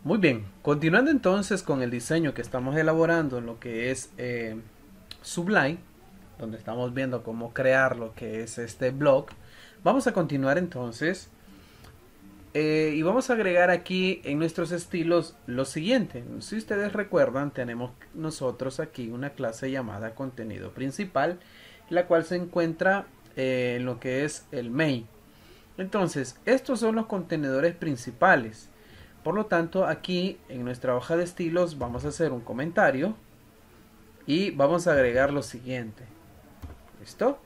Muy bien, continuando entonces con el diseño que estamos elaborando en lo que es Sublime, donde estamos viendo cómo crear lo que es este blog, vamos a continuar entonces y vamos a agregar aquí en nuestros estilos lo siguiente. Si ustedes recuerdan, tenemos nosotros aquí una clase llamada contenido principal, la cual se encuentra en lo que es el main. Entonces, estos son los contenedores principales. Por lo tanto, aquí en nuestra hoja de estilos vamos a hacer un comentario y vamos a agregar lo siguiente. ¿Listo?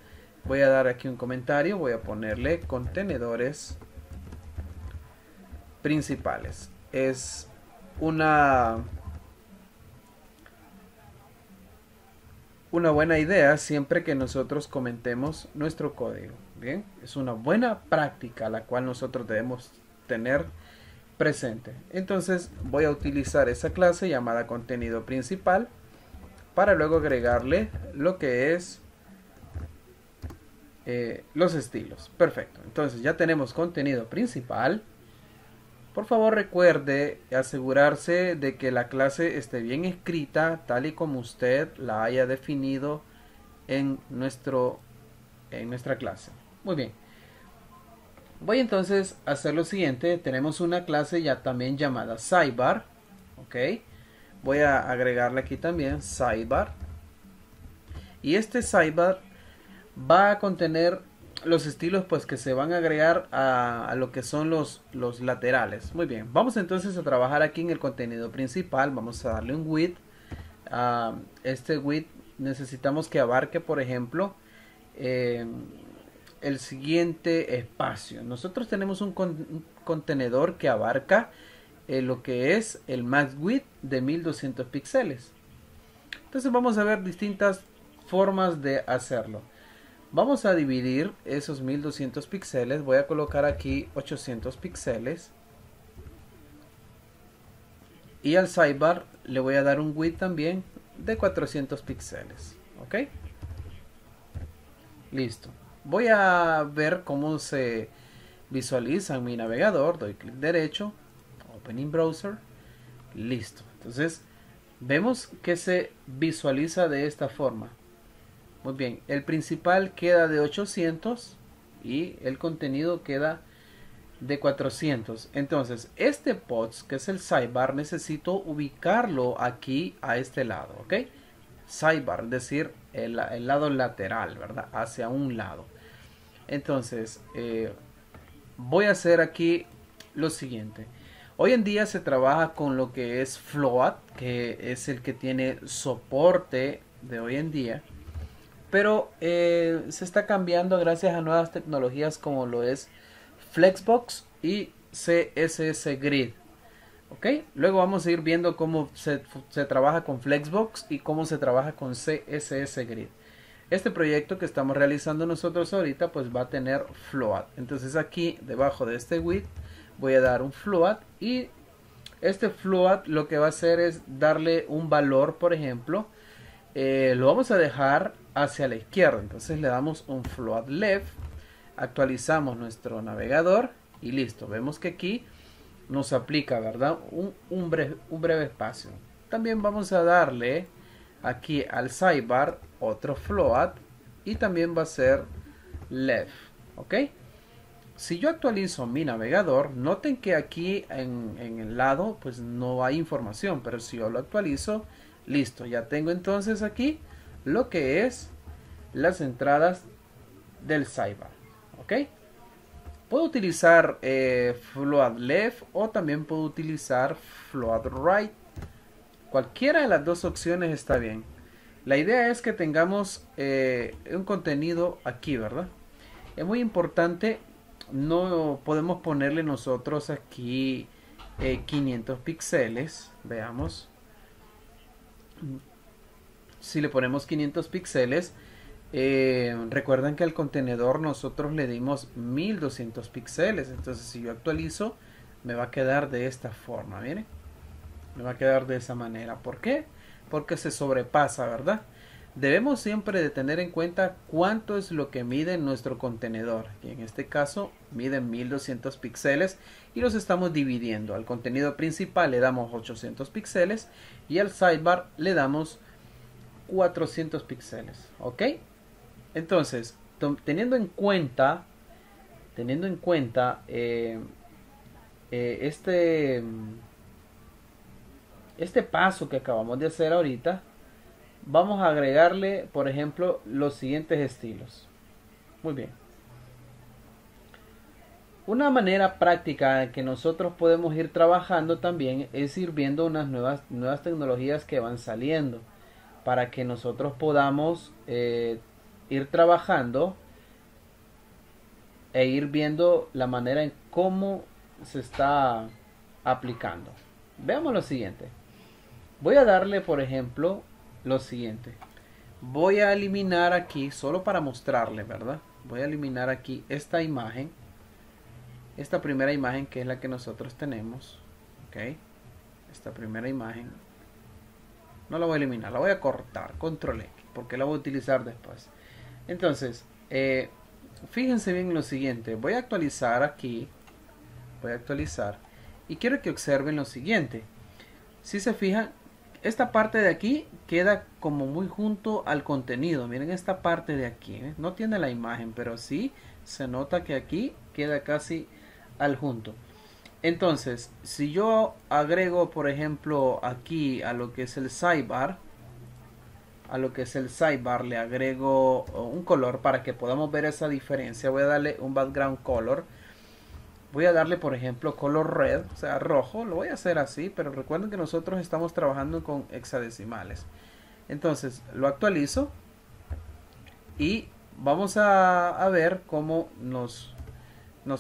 Voy a dar aquí un comentario, voy a ponerle contenedores principales. Es una buena idea siempre que nosotros comentemos nuestro código. Bien, es una buena práctica la cual nosotros debemos tener presente. Entonces voy a utilizar esa clase llamada contenido principal para luego agregarle lo que es los estilos. Perfecto, entonces ya tenemos contenido principal. Por favor recuerde asegurarse de que la clase esté bien escrita tal y como usted la haya definido en nuestra clase. Muy bien. Voy entonces a hacer lo siguiente. Tenemos una clase ya también llamada sidebar. Ok. Voy a agregarle aquí también sidebar. Y este sidebar va a contener los estilos pues que se van a agregar a lo que son los laterales. Muy bien, vamos entonces a trabajar aquí en el contenido principal. Vamos a darle un width. Este width necesitamos que abarque, por ejemplo, el siguiente espacio. Nosotros tenemos un contenedor que abarca lo que es el max width de 1200 píxeles. Entonces vamos a ver distintas formas de hacerlo. Vamos a dividir esos 1200 píxeles. Voy a colocar aquí 800 píxeles. Y al sidebar le voy a dar un width también de 400 píxeles. ¿Ok? Listo. Voy a ver cómo se visualiza en mi navegador. Doy clic derecho. Open in browser. Listo. Entonces vemos que se visualiza de esta forma. Muy bien, el principal queda de 800 y el contenido queda de 400. Entonces, este pods, que es el sidebar, necesito ubicarlo aquí a este lado, ¿ok? Sidebar, es decir, el lado lateral, ¿verdad? Hacia un lado. Entonces, voy a hacer aquí lo siguiente. Hoy en día se trabaja con lo que es Float, que es el que tiene soporte de hoy en día. Pero se está cambiando gracias a nuevas tecnologías como lo es Flexbox y CSS Grid. ¿Ok? Luego vamos a ir viendo cómo se trabaja con Flexbox y cómo se trabaja con CSS Grid. Este proyecto que estamos realizando nosotros ahorita pues va a tener float. Entonces aquí debajo de este width voy a dar un float y este float lo que va a hacer es darle un valor, por ejemplo, lo vamos a dejar hacia la izquierda. Entonces le damos un float left, actualizamos nuestro navegador y listo. Vemos que aquí nos aplica, ¿verdad? Un breve espacio. También vamos a darle aquí al sidebar otro float y también va a ser left. ¿Ok? Si yo actualizo mi navegador, noten que aquí en el lado pues no hay información, pero si yo lo actualizo, listo, ya tengo entonces aquí lo que es las entradas del sidebar. ¿Ok? Puedo utilizar float left o también puedo utilizar float right. Cualquiera de las dos opciones está bien. La idea es que tengamos un contenido aquí, ¿verdad? Es muy importante, no podemos ponerle nosotros aquí 500 píxeles. Veamos. Si le ponemos 500 píxeles, recuerden que al contenedor nosotros le dimos 1200 píxeles. Entonces si yo actualizo, me va a quedar de esta forma, miren. Me va a quedar de esa manera. ¿Por qué? Porque se sobrepasa, ¿verdad? Debemos siempre de tener en cuenta cuánto es lo que mide nuestro contenedor, que en este caso mide 1200 píxeles y los estamos dividiendo. Al contenido principal le damos 800 píxeles y al sidebar le damos 400 píxeles, ¿ok? Entonces, teniendo en cuenta este paso que acabamos de hacer ahorita, vamos a agregarle, por ejemplo, los siguientes estilos. Muy bien. Una manera práctica que nosotros podemos ir trabajando también es ir viendo unas nuevas tecnologías que van saliendo para que nosotros podamos ir trabajando e ir viendo la manera en cómo se está aplicando. Veamos lo siguiente. Voy a darle, por ejemplo, lo siguiente. Voy a eliminar aquí, solo para mostrarle, ¿verdad? Voy a eliminar aquí esta imagen. Esta primera imagen que es la que nosotros tenemos. ¿Ok? Esta primera imagen. No la voy a eliminar, la voy a cortar. Control X, porque la voy a utilizar después. Entonces, fíjense bien en lo siguiente. Voy a actualizar aquí. Voy a actualizar. Y quiero que observen lo siguiente. Si se fijan, esta parte de aquí queda como muy junto al contenido. Miren esta parte de aquí. No tiene la imagen, pero sí se nota que aquí queda casi al junto. Entonces, si yo agrego, por ejemplo, aquí a lo que es el sidebar, le agrego un color para que podamos ver esa diferencia. Voy a darle un background color. Voy a darle, por ejemplo, color red, o sea, rojo. Lo voy a hacer así, pero recuerden que nosotros estamos trabajando con hexadecimales. Entonces, lo actualizo y vamos a ver cómo nos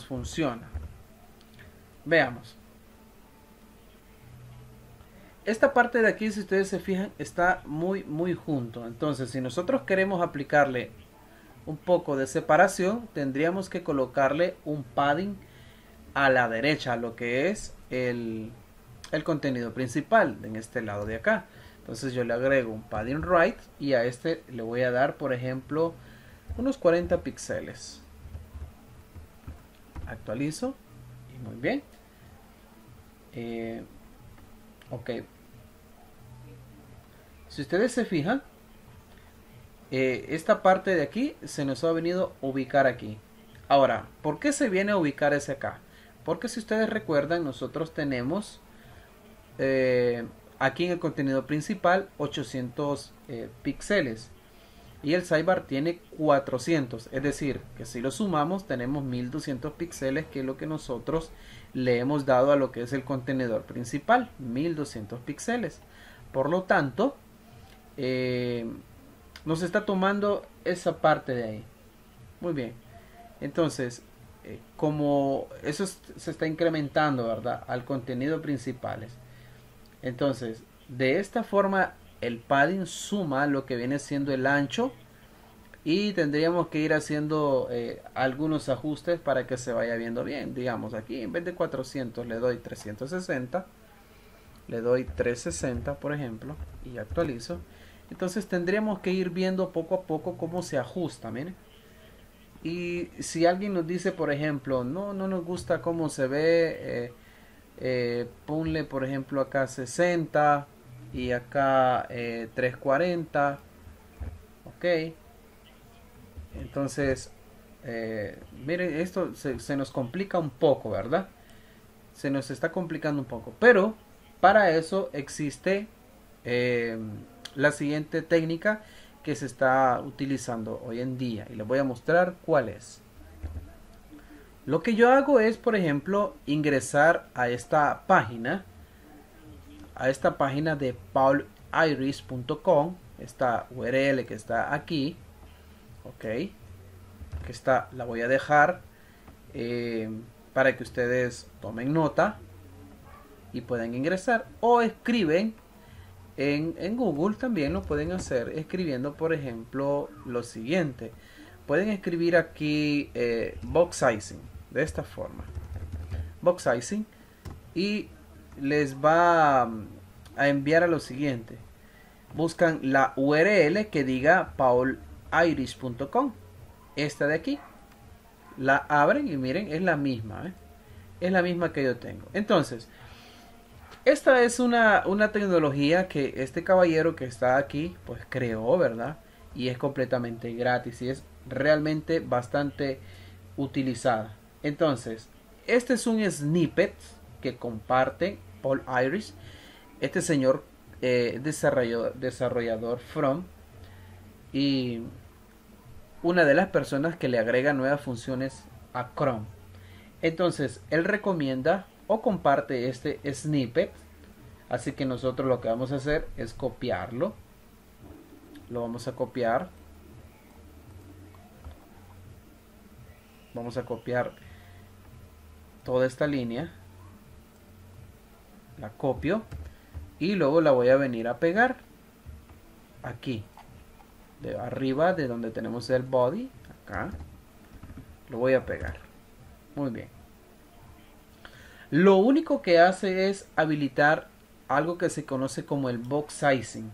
funciona. Veamos. Esta parte de aquí, si ustedes se fijan, está muy junto. Entonces, si nosotros queremos aplicarle un poco de separación, tendríamos que colocarle un padding a la derecha, lo que es el contenido principal en este lado de acá. Entonces yo le agrego un padding right y a este le voy a dar, por ejemplo, unos 40 píxeles. Actualizo y muy bien. Ok. Si ustedes se fijan, esta parte de aquí se nos ha venido a ubicar aquí. Ahora, ¿por qué se viene a ubicar ese acá? Porque si ustedes recuerdan, nosotros tenemos aquí en el contenido principal 800 píxeles y el sidebar tiene 400, es decir, que si lo sumamos tenemos 1200 píxeles, que es lo que nosotros le hemos dado a lo que es el contenedor principal, 1200 píxeles. Por lo tanto, nos está tomando esa parte de ahí. Muy bien. Entonces, como eso se está incrementando, ¿verdad?, al contenido principales. Entonces, de esta forma el padding suma lo que viene siendo el ancho y tendríamos que ir haciendo algunos ajustes para que se vaya viendo bien. Digamos, aquí en vez de 400 le doy 360, le doy 360 por ejemplo y actualizo. Entonces tendríamos que ir viendo poco a poco cómo se ajusta, miren. Y si alguien nos dice, por ejemplo, no nos gusta cómo se ve, ponle por ejemplo acá 60 y acá 340. Ok. Entonces, miren, esto se nos complica un poco, ¿verdad? Se nos está complicando un poco. Pero para eso existe la siguiente técnica que se está utilizando hoy en día y les voy a mostrar cuál es. Lo que yo hago es, por ejemplo, ingresar a esta página de pauliris.com, esta URL que está aquí, ok, que está, la voy a dejar para que ustedes tomen nota y puedan ingresar, o escriben en Google, también lo pueden hacer escribiendo, por ejemplo, lo siguiente. Pueden escribir aquí box sizing, de esta forma, box sizing, y les va a enviar a lo siguiente. buscan la URL que diga paulirish.com, esta de aquí, la abren y miren, es la misma, ¿eh? Es la misma que yo tengo. Entonces, esta es una tecnología que este caballero que está aquí, pues creó, ¿verdad? Y es completamente gratis y es realmente bastante utilizada. Entonces, este es un snippet que comparte Paul Irish, este señor desarrollador From, y una de las personas que le agrega nuevas funciones a Chrome. Entonces, él recomienda o comparte este snippet. Así que nosotros lo que vamos a hacer es copiarlo. Lo vamos a copiar. Vamos a copiar toda esta línea. La copio. Y luego la voy a venir a pegar. Aquí. De arriba de donde tenemos el body. Acá. Lo voy a pegar. Muy bien. Lo único que hace es habilitar algo que se conoce como el box sizing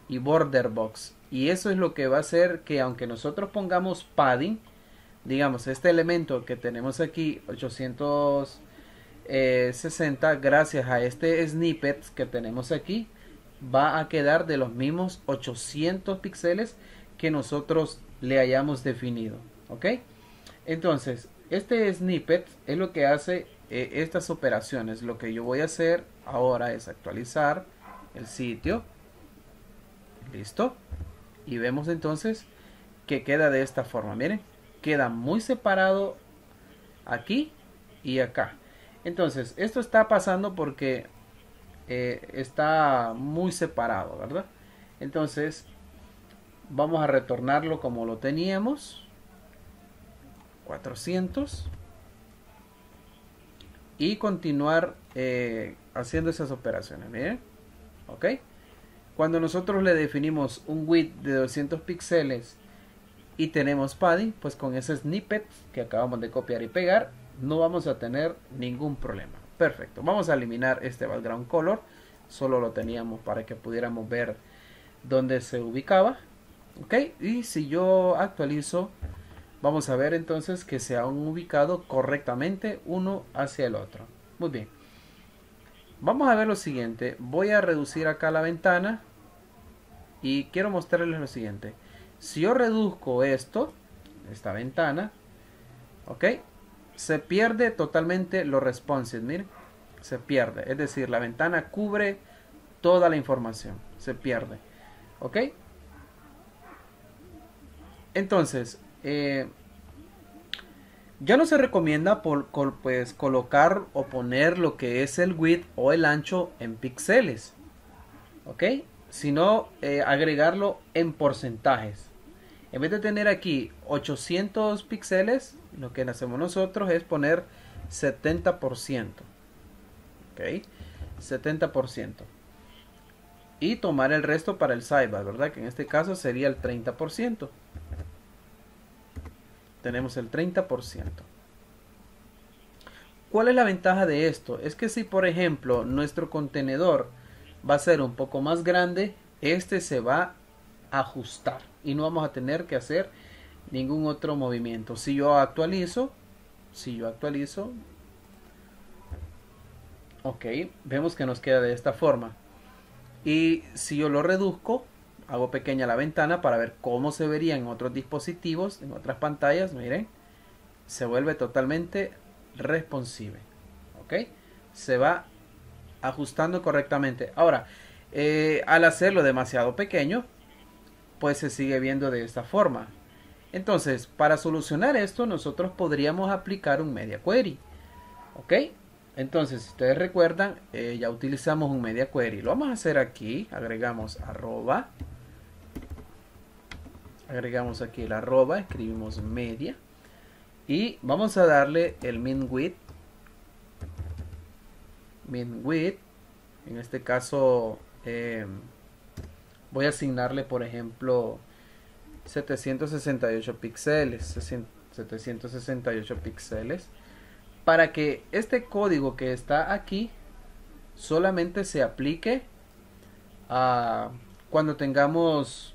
y border box, y eso es lo que va a hacer que aunque nosotros pongamos padding, digamos este elemento que tenemos aquí 860, gracias a este snippet que tenemos aquí, va a quedar de los mismos 800 píxeles que nosotros le hayamos definido. ¿Ok? Entonces, este snippet es lo que hace estas operaciones. Lo que yo voy a hacer ahora es actualizar el sitio. Listo. Y vemos entonces que queda de esta forma. Miren, queda muy separado aquí y acá. Entonces, esto está pasando porque está muy separado, ¿verdad? Entonces, vamos a retornarlo como lo teníamos. 400 y continuar haciendo esas operaciones. Miren, ok, cuando nosotros le definimos un width de 200 píxeles y tenemos padding, pues con ese snippet que acabamos de copiar y pegar no vamos a tener ningún problema. Perfecto, vamos a eliminar este background color, solo lo teníamos para que pudiéramos ver dónde se ubicaba. Ok, y si yo actualizo, vamos a ver entonces que se han ubicado correctamente uno hacia el otro. Muy bien. Vamos a ver lo siguiente. Voy a reducir acá la ventana. Y quiero mostrarles lo siguiente. Si yo reduzco esto, esta ventana, ok, se pierde totalmente lo responsive. Miren, se pierde. Es decir, la ventana cubre toda la información. Se pierde. Ok. Entonces, ya no se recomienda pues, colocar o poner lo que es el width o el ancho en píxeles, ¿ok? Sino agregarlo en porcentajes. En vez de tener aquí 800 píxeles, lo que hacemos nosotros es poner 70%, ¿ok? 70%. Y tomar el resto para el sidebar, ¿verdad? Que en este caso sería el 30%. Tenemos el 30%. ¿Cuál es la ventaja de esto? Es que si por ejemplo nuestro contenedor va a ser un poco más grande, este se va a ajustar y no vamos a tener que hacer ningún otro movimiento. Si yo actualizo, ok, vemos que nos queda de esta forma. Y si yo lo reduzco, hago pequeña la ventana para ver cómo se vería en otros dispositivos, en otras pantallas, miren, se vuelve totalmente responsive, ok, se va ajustando correctamente. Ahora, al hacerlo demasiado pequeño, pues se sigue viendo de esta forma. Entonces, para solucionar esto, nosotros podríamos aplicar un media query, ok. Entonces, si ustedes recuerdan, ya utilizamos un media query. Lo vamos a hacer aquí, agregamos arroba, agregamos aquí el arroba, escribimos media y vamos a darle el min width, en este caso voy a asignarle por ejemplo 768 píxeles, 768 píxeles, para que este código que está aquí solamente se aplique a cuando tengamos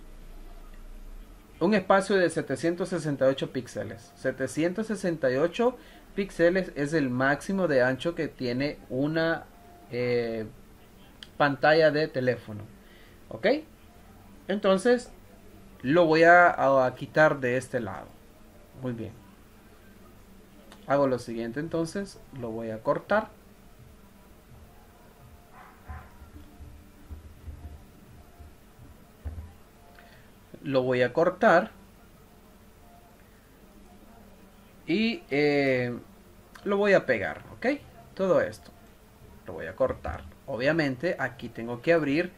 un espacio de 768 píxeles. 768 píxeles es el máximo de ancho que tiene una pantalla de teléfono. ¿Ok? Entonces lo voy a quitar de este lado. Muy bien. Hago lo siguiente entonces. Lo voy a cortar. Lo voy a cortar. Y lo voy a pegar. ¿Ok? Todo esto. Lo voy a cortar. Obviamente aquí tengo que abrir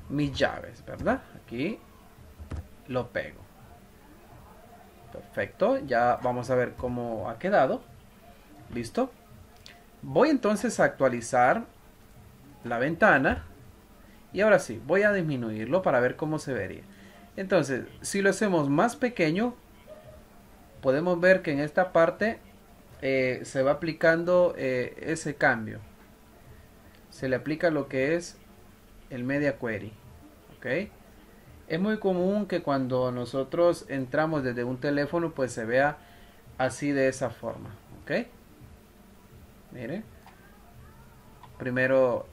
mis llaves, ¿verdad? Aquí lo pego. Perfecto, ya vamos a ver cómo ha quedado. Listo. Voy entonces a actualizar la ventana. Y ahora sí, voy a disminuirlo para ver cómo se vería. Entonces, si lo hacemos más pequeño, podemos ver que en esta parte se va aplicando ese cambio. Se le aplica lo que es el media query. ¿Ok? Es muy común que cuando nosotros entramos desde un teléfono, pues se vea así de esa forma. ¿Ok? Mire. Primero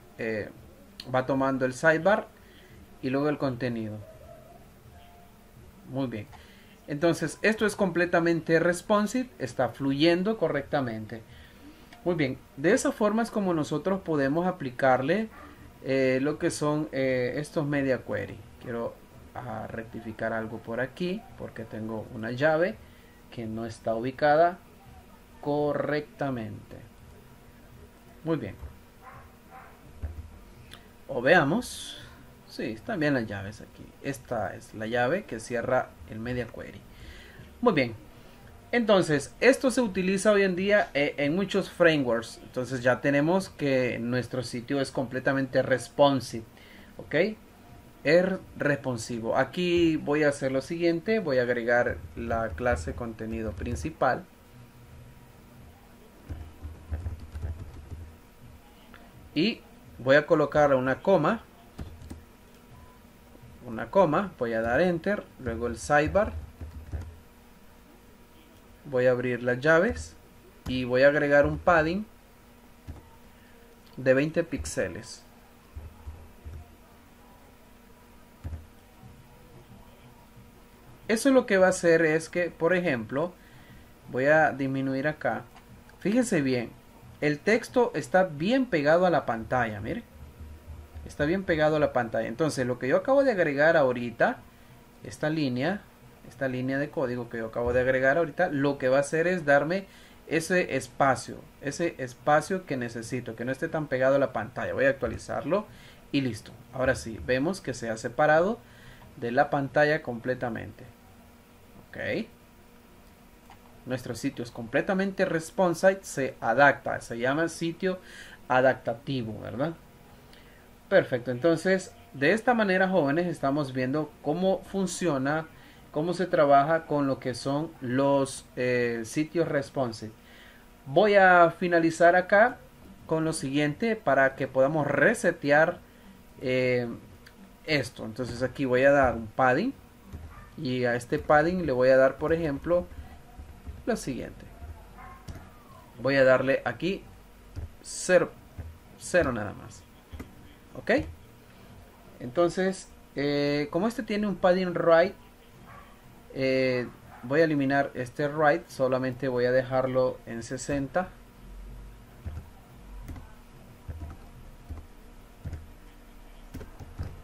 va tomando el sidebar y luego el contenido. Muy bien. Entonces, esto es completamente responsive, está fluyendo correctamente. Muy bien, de esa forma es como nosotros podemos aplicarle lo que son estos media query. Quiero rectificar algo por aquí porque tengo una llave que no está ubicada correctamente. Muy bien. O veamos. Sí, están bien las llaves aquí. Esta es la llave que cierra el media query. Muy bien. Entonces, esto se utiliza hoy en día en muchos frameworks. Entonces ya tenemos que nuestro sitio es completamente responsive. ¿Ok? Es responsivo. Aquí voy a hacer lo siguiente. Voy a agregar la clase contenido principal. Y voy a colocar una coma. Voy a dar enter. Luego el sidebar. Voy a abrir las llaves y voy a agregar un padding de 20 píxeles. Eso lo que va a hacer es que, por ejemplo, voy a disminuir acá. Fíjense bien, el texto está bien pegado a la pantalla, mire. Está bien pegado a la pantalla. Entonces, lo que yo acabo de agregar ahorita, esta línea de código que yo acabo de agregar ahorita, lo que va a hacer es darme ese espacio que necesito, que no esté tan pegado a la pantalla. Voy a actualizarlo y listo. Ahora sí, vemos que se ha separado de la pantalla completamente. Ok. Nuestro sitio es completamente responsive, se adapta, se llama sitio adaptativo, ¿verdad? Perfecto, entonces de esta manera, jóvenes, estamos viendo cómo funciona, cómo se trabaja con lo que son los sitios responsive. Voy a finalizar acá con lo siguiente para que podamos resetear esto. Entonces aquí voy a dar un padding y a este padding le voy a dar, por ejemplo, lo siguiente. Voy a darle aquí 0 nada más. ¿Ok? Entonces, como este tiene un padding right, voy a eliminar este right, solamente voy a dejarlo en 60.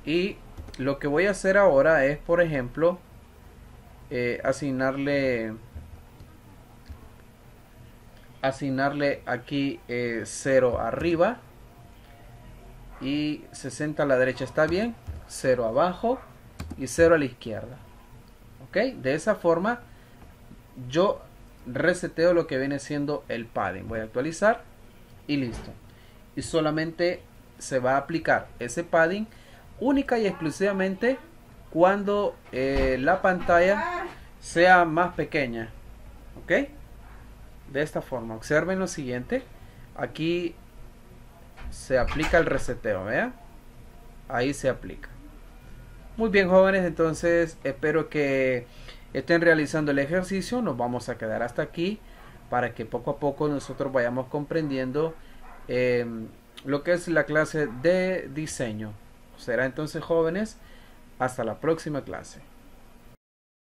Y lo que voy a hacer ahora es, por ejemplo, asignarle aquí 0 arriba y 60 a la derecha, está bien, 0 abajo y 0 a la izquierda. Ok, de esa forma yo reseteo lo que viene siendo el padding. Voy a actualizar y listo. Y solamente se va a aplicar ese padding única y exclusivamente cuando la pantalla sea más pequeña. Ok, de esta forma. Observen lo siguiente. Aquí se aplica el reseteo, vean. Ahí se aplica. Muy bien, jóvenes, entonces espero que estén realizando el ejercicio. Nos vamos a quedar hasta aquí para que poco a poco nosotros vayamos comprendiendo eh, lo que es la clase de diseño. Será entonces, jóvenes, hasta la próxima clase.